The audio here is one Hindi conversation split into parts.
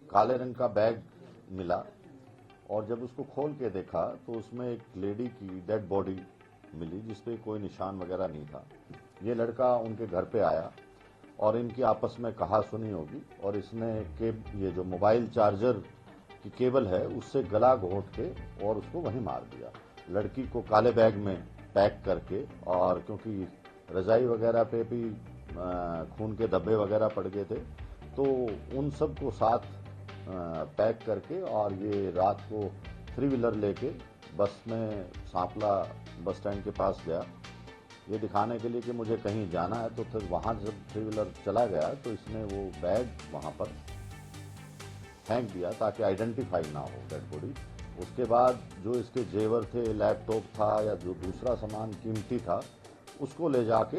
काले रंग का बैग मिला और जब उसको खोल के देखा तो उसमें एक लेडी की डेड बॉडी मिली जिसपे कोई निशान वगैरह नहीं था। ये लड़का उनके घर पे आया और इनकी आपस में कहा सुनी होगी और इसने ये जो मोबाइल चार्जर की केबल है उससे गला घोंट के और उसको वहीं मार दिया। लड़की को काले बैग में पैक करके, और क्योंकि रजाई वगैरह पे भी खून के धब्बे वगैरह पड़ गए थे, तो उन सब को साथ पैक करके और ये रात को 3 व्हीलर लेके बस में सांपला बस स्टैंड के पास गया, ये दिखाने के लिए कि मुझे कहीं जाना है। तो फिर वहां जब 3 व्हीलर चला गया तो इसने वो बैग वहां पर फेंक दिया ताकि आइडेंटिफाई ना हो डेड बॉडी। उसके बाद जो इसके जेवर थे, लैपटॉप था या जो दूसरा सामान कीमती था, उसको ले जाके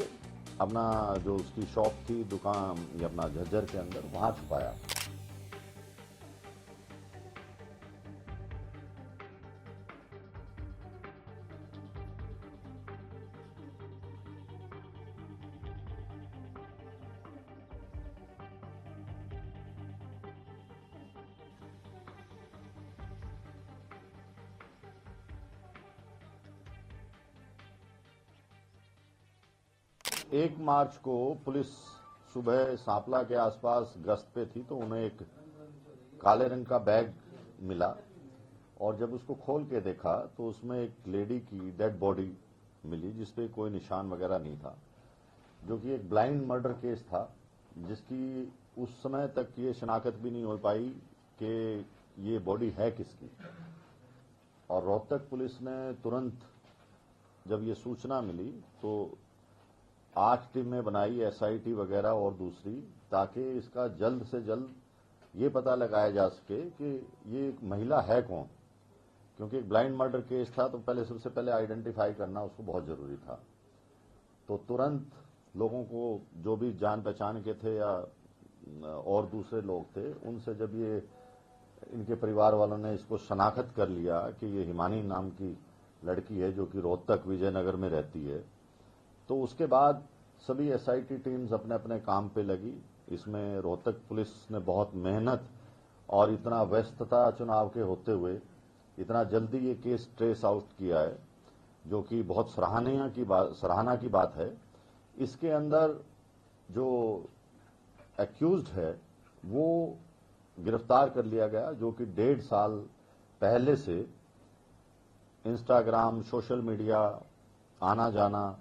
अपना जो उसकी शॉप थी, दुकान या अपना झज्जर के अंदर वहां छुपाया। एक मार्च को पुलिस सुबह सांपला के आसपास गश्त पे थी तो उन्हें एक काले रंग का बैग मिला और जब उसको खोल के देखा तो उसमें एक लेडी की डेड बॉडी मिली जिसपे कोई निशान वगैरह नहीं था, जो कि एक ब्लाइंड मर्डर केस था जिसकी उस समय तक ये शनाख्त भी नहीं हो पाई कि ये बॉडी है किसकी। और रोहतक पुलिस ने तुरंत जब ये सूचना मिली तो 8 टीमें बनाई, एसआईटी वगैरह और दूसरी, ताकि इसका जल्द से जल्द ये पता लगाया जा सके कि ये महिला है कौन, क्योंकि एक ब्लाइंड मर्डर केस था तो सबसे पहले आइडेंटिफाई करना उसको बहुत जरूरी था। तो तुरंत लोगों को जो भी जान पहचान के थे या और दूसरे लोग थे, उनसे जब ये इनके परिवार वालों ने इसको शनाख्त कर लिया कि ये हिमानी नाम की लड़की है जो कि रोहतक विजयनगर में रहती है, तो उसके बाद सभी एसआईटी टीम्स अपने अपने काम पे लगी। इसमें रोहतक पुलिस ने बहुत मेहनत और इतना व्यस्तता चुनाव के होते हुए इतना जल्दी ये केस ट्रेस आउट किया है, जो कि बहुत सराहना की बात है। इसके अंदर जो एक्यूज्ड है वो गिरफ्तार कर लिया गया, जो कि 1.5 साल पहले से इंस्टाग्राम, सोशल मीडिया आना जाना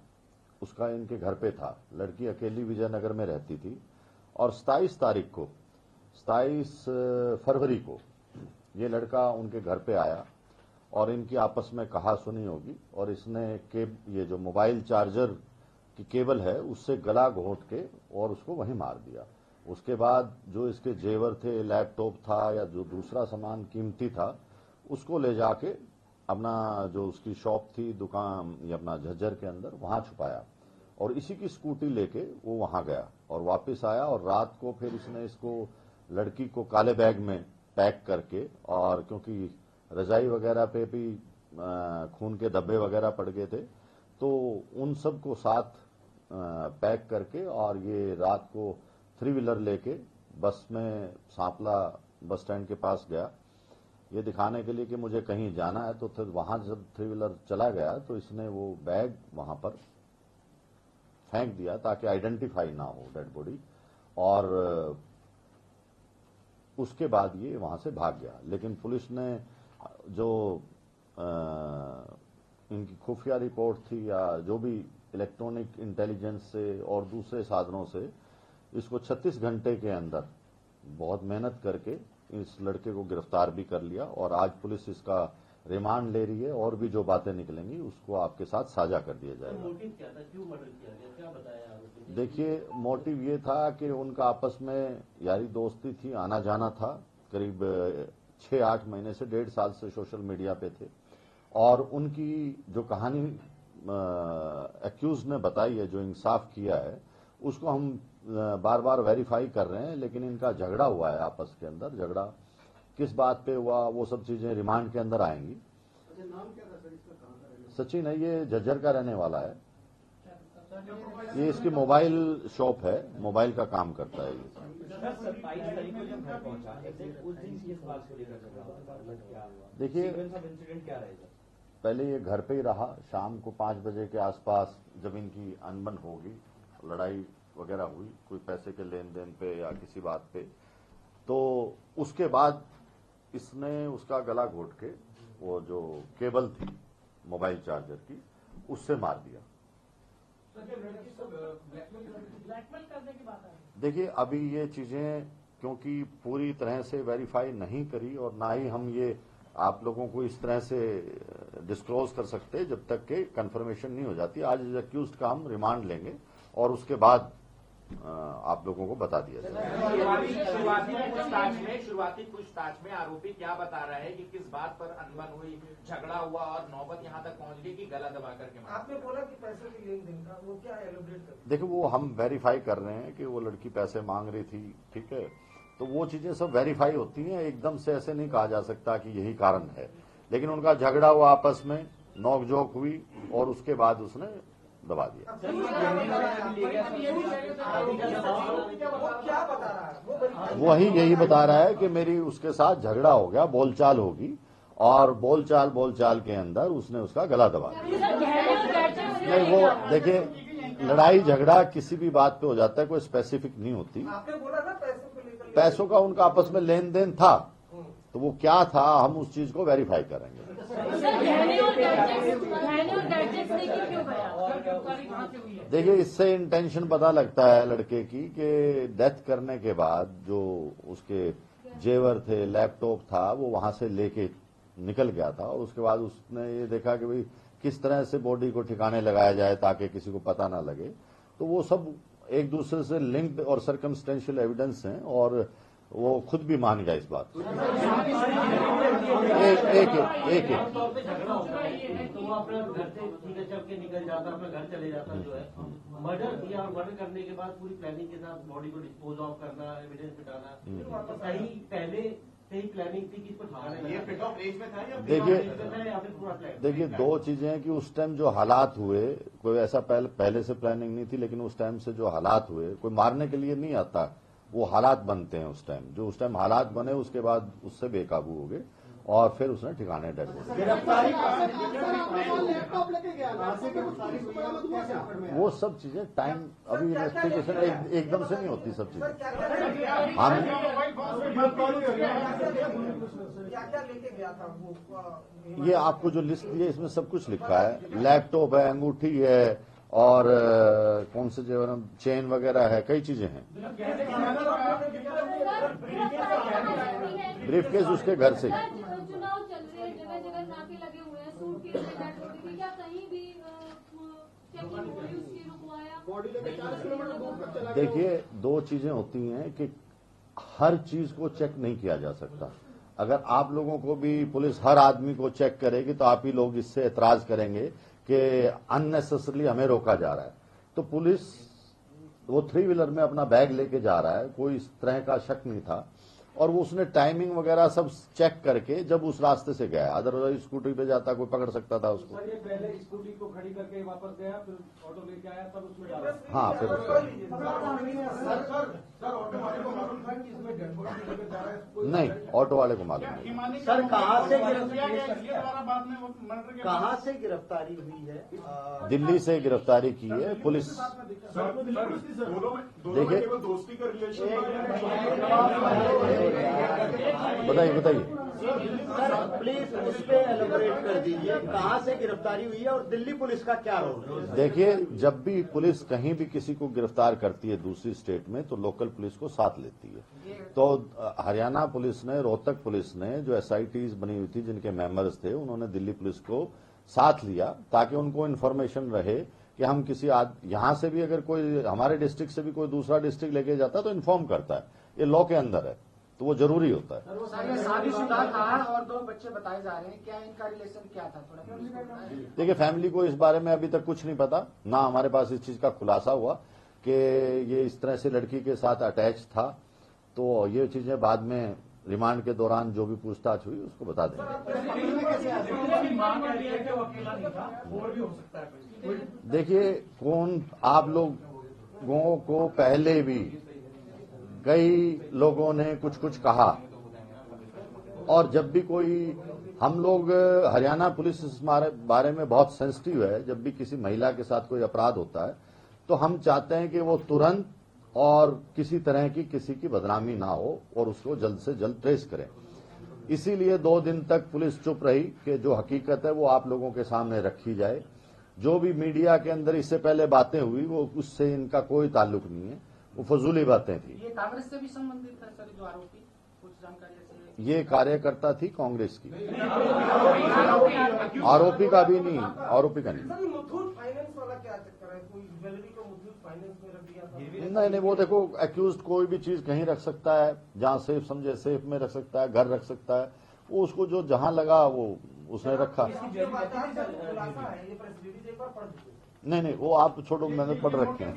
उसका इनके घर पे था। लड़की अकेली विजयनगर में रहती थी और 27 फरवरी को ये लड़का उनके घर पे आया और इनकी आपस में कहा सुनी होगी और इसने ये जो मोबाइल चार्जर की केबल है उससे गला घोंट के और उसको वहीं मार दिया। उसके बाद जो इसके जेवर थे, लैपटॉप था या जो दूसरा सामान कीमती था, उसको ले जाके अपना जो उसकी शॉप थी, दुकान या अपना झज्जर के अंदर वहां छुपाया और इसी की स्कूटी लेके वो वहां गया और वापस आया और रात को फिर इसने इसको लड़की को काले बैग में पैक करके, और क्योंकि रजाई वगैरह पे भी खून के धब्बे वगैरह पड़ गए थे, तो उन सब को साथ पैक करके और ये रात को 3 व्हीलर लेके बस में सांपला बस स्टैंड के पास गया, ये दिखाने के लिए कि मुझे कहीं जाना है। तो फिर वहां जब 3 व्हीलर चला गया तो इसने वो बैग वहां पर फेंक दिया ताकि आइडेंटिफाई ना हो डेड बॉडी, और उसके बाद ये वहां से भाग गया। लेकिन पुलिस ने जो इनकी खुफिया रिपोर्ट थी या जो भी इलेक्ट्रॉनिक इंटेलिजेंस से और दूसरे साधनों से इसको 36 घंटे के अंदर बहुत मेहनत करके इस लड़के को गिरफ्तार भी कर लिया और आज पुलिस इसका रिमांड ले रही है और भी जो बातें निकलेंगी उसको आपके साथ साझा कर दिया जाएगा। मोटिव क्या था, क्यों मर्डर किया गया, क्या बताया आपने? देखिए, मोटिव ये था कि उनका आपस में यारी दोस्ती थी, आना जाना था, करीब 6-8 महीने से 1.5 साल से सोशल मीडिया पे थे और उनकी जो कहानी एक्यूज ने बताई है, जो इंसाफ किया है, उसको हम बार बार वेरीफाई कर रहे हैं। लेकिन इनका झगड़ा हुआ है आपस के अंदर, झगड़ा किस बात पे हुआ वो सब चीजें रिमांड के अंदर आएंगी। अच्छा, नाम क्या था सर इसका, कहाँ का रहने वाला? सचिन है, ये झज्जर का रहने वाला है। ये इसकी मोबाइल शॉप है, मोबाइल का काम करता है ये। सर 27 तारीख को जब घर पहुंचा एग्जैक्ट उस दिन किस बात को लेकर झगड़ा हुआ? क्या हुआ? देखिए, सीक्वेंस ऑफ इंसिडेंट क्या रहेगा? पहले ये घर पे ही रहा, शाम को 5 बजे के आसपास जब इनकी अनबन होगी, लड़ाई वगैरह हुई कोई पैसे के लेन देन पे या किसी बात पे, तो उसके बाद इसने उसका गला घोट के वो जो केबल थी मोबाइल चार्जर की उससे मार दिया। ब्लैकमेल करने की बात है। देखिए, अभी ये चीजें क्योंकि पूरी तरह से वेरीफाई नहीं करी और ना ही हम ये आप लोगों को इस तरह से डिस्क्लोज कर सकते जब तक के कंफर्मेशन नहीं हो जाती। आज अक्यूज्ड का हम रिमांड लेंगे और उसके बाद आप लोगों को बता दिया जाएगा। शुरुआती पूछताछ में आरोपी क्या बता रहा है कि किस बात पर अनबन हुई, झगड़ा हुआ और नौबत यहाँ तक पहुंच गई कि गला दबा करके मारा? आपने बोला कि पैसे के लेन देन का, वो क्या एलोब्रेट कर? देखो, वो हम वेरीफाई कर रहे हैं कि वो लड़की पैसे मांग रही थी, ठीक है, तो वो चीजें सब वेरीफाई होती हैं। एकदम से ऐसे नहीं कहा जा सकता कि यही कारण है, लेकिन उनका झगड़ा हुआ, आपस में नोकझोंक हुई और उसके बाद उसने दबा दिया। वही यही बता रहा है कि मेरी उसके साथ झगड़ा हो गया, बोलचाल होगी और बोलचाल के अंदर उसने उसका गला दबा दिया। नहीं, वो देखिए, लड़ाई झगड़ा किसी भी बात पे हो जाता है, कोई स्पेसिफिक नहीं होती। आपने बोला ना पैसों को लेकर, पैसों का उनका आपस में लेन देन था, तो वो क्या था हम उस चीज को वेरीफाई करेंगे। देखिए, इससे इंटेंशन पता लगता है लड़के की कि डेथ करने के बाद जो उसके जेवर थे, लैपटॉप था, वो वहां से लेके निकल गया था और उसके बाद उसने ये देखा कि भाई किस तरह से बॉडी को ठिकाने लगाया जाए ताकि किसी को पता ना लगे। तो वो सब एक दूसरे से लिंक्ड और सर्कमस्टेंशियल एविडेंस हैं और वो खुद भी मान गया इस बात को। एक तो वो अपने घर से सीधे चल के निकल जाता, अपने घर चले जाता जो है। मर्डर किया और मर्डर करने के बाद पूरी प्लानिंग के साथ बॉडी को डिस्पोज ऑफ करना, एविडेंस मिटाना, तो कहीं पहले से ही प्लानिंग थी कि इसको ठिकाने लगाना। ये फिट ऑफ एज में था या फिर पूरा प्लान? देखिए, दो चीजें हैं कि उस टाइम जो हालात हुए, कोई ऐसा पहले से प्लानिंग नहीं थी, लेकिन उस टाइम से जो हालात हुए, कोई मारने के लिए नहीं आता, वो हालात बनते हैं उस टाइम। जो उस टाइम हालात बने उसके बाद उससे बेकाबू हो गए और फिर उसने ठिकाने डेड हो गया। वो सब चीजें टाइम, अभी इन्वेस्टिगेशन एकदम से नहीं होती सब चीजें। हम क्या लेके गया था वो? ये आपको जो लिस्ट दी है इसमें सब कुछ लिखा है। लैपटॉप है, अंगूठी है और कौन से जेवर, चेन वगैरह है, कई चीजें हैं। ब्रीफकेस उसके घर से। चुनाव चल रहे हैं, जगह जगह नाके लगे हुए हैं, सूट की क्या कहीं भी चेकिंग हुई, उसकी रुकवाया? देखिए, दो चीजें होती हैं कि हर चीज को चेक नहीं किया जा सकता। अगर आप लोगों को भी पुलिस हर आदमी को चेक करेगी तो आप ही लोग इससे एतराज करेंगे कि अननेसेसरली हमें रोका जा रहा है। तो पुलिस वो 3 व्हीलर में अपना बैग लेके जा रहा है, कोई इस तरह का शक नहीं था और वो उसने टाइमिंग वगैरह सब चेक करके जब उस रास्ते से गया, अदरवाइज स्कूटी पे जाता कोई पकड़ सकता था उसको। सर, ये पहले स्कूटी को खड़ी करके वापस गया, फिर ऑटो लेके आया, तब उसमें डाला। हाँ, फिर नहीं, ऑटो वाले को मालूम नहीं। सर, कहाँ से गिरफ्तारी हुई है? दिल्ली से गिरफ्तारी की है पुलिस। देखिए, बताइए सर, प्लीज उस पे एलोबरेट कर दीजिए, कहाँ से गिरफ्तारी हुई है और दिल्ली पुलिस का क्या रोल है? देखिए, जब भी पुलिस कहीं भी किसी को गिरफ्तार करती है दूसरी स्टेट में तो लोकल पुलिस को साथ लेती है। तो हरियाणा पुलिस ने, रोहतक पुलिस ने, जो SITs बनी हुई थी जिनके मेंबर्स थे, उन्होंने दिल्ली पुलिस को साथ लिया ताकि उनको इन्फॉर्मेशन रहे कि हम किसी यहां से भी अगर कोई हमारे डिस्ट्रिक्ट से भी कोई दूसरा डिस्ट्रिक्ट लेके जाता है तो इन्फॉर्म करता है। ये लॉ के अंदर है, तो वो जरूरी होता है। शादीशुदा था और 2 बच्चे बताए जा रहे हैं, क्या इनका रिलेशन क्या था? थोड़ा देखिए, फैमिली को इस बारे में अभी तक कुछ नहीं पता, ना हमारे पास इस चीज का खुलासा हुआ कि ये इस तरह से लड़की के साथ अटैच था। तो ये चीजें बाद में रिमांड के दौरान जो भी पूछताछ हुई उसको बता देंगे। देखिए, कौन आप लोगों को पहले भी कई लोगों ने कुछ कुछ कहा, और जब भी कोई हम लोग हरियाणा पुलिस इस बारे में बहुत सेंसिटिव है। जब भी किसी महिला के साथ कोई अपराध होता है तो हम चाहते हैं कि वो तुरंत और किसी तरह की किसी की बदनामी ना हो और उसको जल्द से जल्द ट्रेस करें। इसीलिए 2 दिन तक पुलिस चुप रही कि जो हकीकत है वो आप लोगों के सामने रखी जाए। जो भी मीडिया के अंदर इससे पहले बातें हुई वो उससे इनका कोई ताल्लुक नहीं है, वो फजूली बातें थी। ये कांग्रेस से भी संबंधित है सर, जो आरोपी कुछ जानकारी ऐसे ये कार्यकर्ता थी कांग्रेस की, आरोपी का भी नहीं, आरोपी का नहीं। मुथूट फाइनेंस वाला क्या चक्कर है? कोई ज्वेलरी को मुथूट फाइनेंस में रख दिया था? नहीं, वो देखो, एक्यूज्ड कोई भी चीज कहीं रख सकता है, जहां सेफ समझे सेफ में रख सकता है, घर रख सकता है, वो उसको जो जहां लगा वो उसने रखा। नहीं, वो आप छोड़ो, मैंने पढ़ रखे हैं।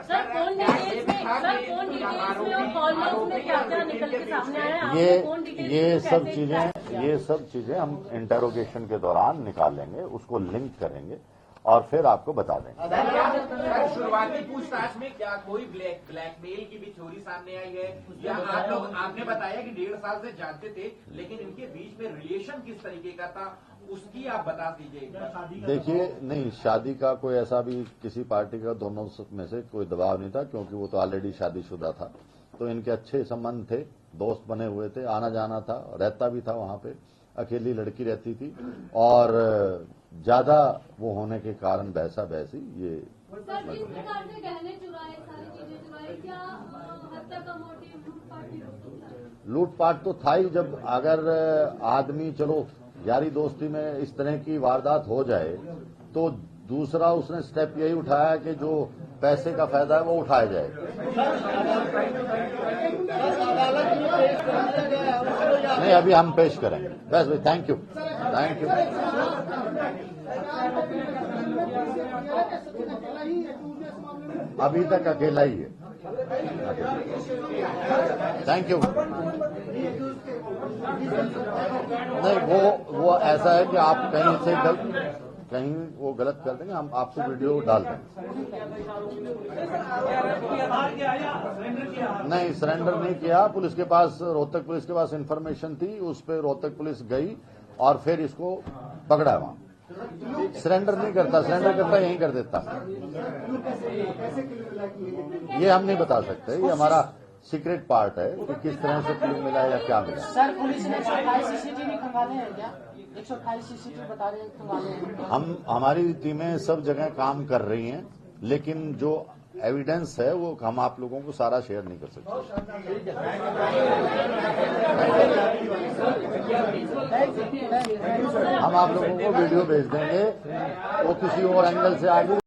सर कौन डिटेल्स में और कॉल लॉग्स में क्या क्या निकल के सामने आया है? ये सब चीजें हम इंटेरोगेशन के दौरान निकालेंगे, उसको लिंक करेंगे और फिर आपको बता देंगे। सर, शुरुआती पूछताछ में क्या कोई ब्लैकमेल की भी थ्योरी सामने आई है, या आप लोग आपने बताया कि 1.5 साल से जानते थे, लेकिन इनके बीच में रिलेशन किस तरीके का था उसकी आप बता दीजिए। देखिए, नहीं, शादी का कोई ऐसा भी किसी पार्टी का दोनों में से कोई दबाव नहीं था, क्योंकि वो तो ऑलरेडी शादीशुदा था। तो इनके अच्छे संबंध थे, दोस्त बने हुए थे, आना जाना था, रहता भी था वहां पे, अकेली लड़की रहती थी, और ज्यादा वो होने के कारण बहसा बहसी ये। सर किस प्रकार से गहने चुराए, सारी चीजें चुराई, क्या हत्या का मोटिव लूटपाट ही हो सकता है? लूटपाट तो था ही। जब अगर आदमी चलो यारी दोस्ती में इस तरह की वारदात हो जाए तो दूसरा उसने स्टेप यही उठाया कि जो पैसे का फायदा है वो उठाया जाए। नहीं, अभी हम पेश करेंगे। बस भाई, थैंक यू। अभी तक अकेला ही है। Thank you. नहीं, वो ऐसा है कि आप कहीं वो गलत कर देंगे, हम आपको वीडियो डाल देंगे। नहीं, सरेंडर नहीं किया। पुलिस के पास, रोहतक पुलिस के पास इंफॉर्मेशन थी, उस पर रोहतक पुलिस गई और फिर इसको पकड़ा वहां। सरेंडर नहीं करता, सरेंडर करता यहीं कर देता। ये हम नहीं बता सकते, ये हमारा सीक्रेट पार्ट है कि किस तरह से क्लू मिला या क्या मिला। सर पुलिस ने 128 सीसीटीवी खंगाले हैं क्या? 128 सीसीटीवी बता रहे हैं खंगाले हैं। हमारी टीमें सब जगह काम कर रही हैं, लेकिन जो एविडेंस है वो हम आप लोगों को सारा शेयर नहीं कर सकते। हम आप लोगों को वीडियो भेज देंगे, वो किसी और एंगल से आगे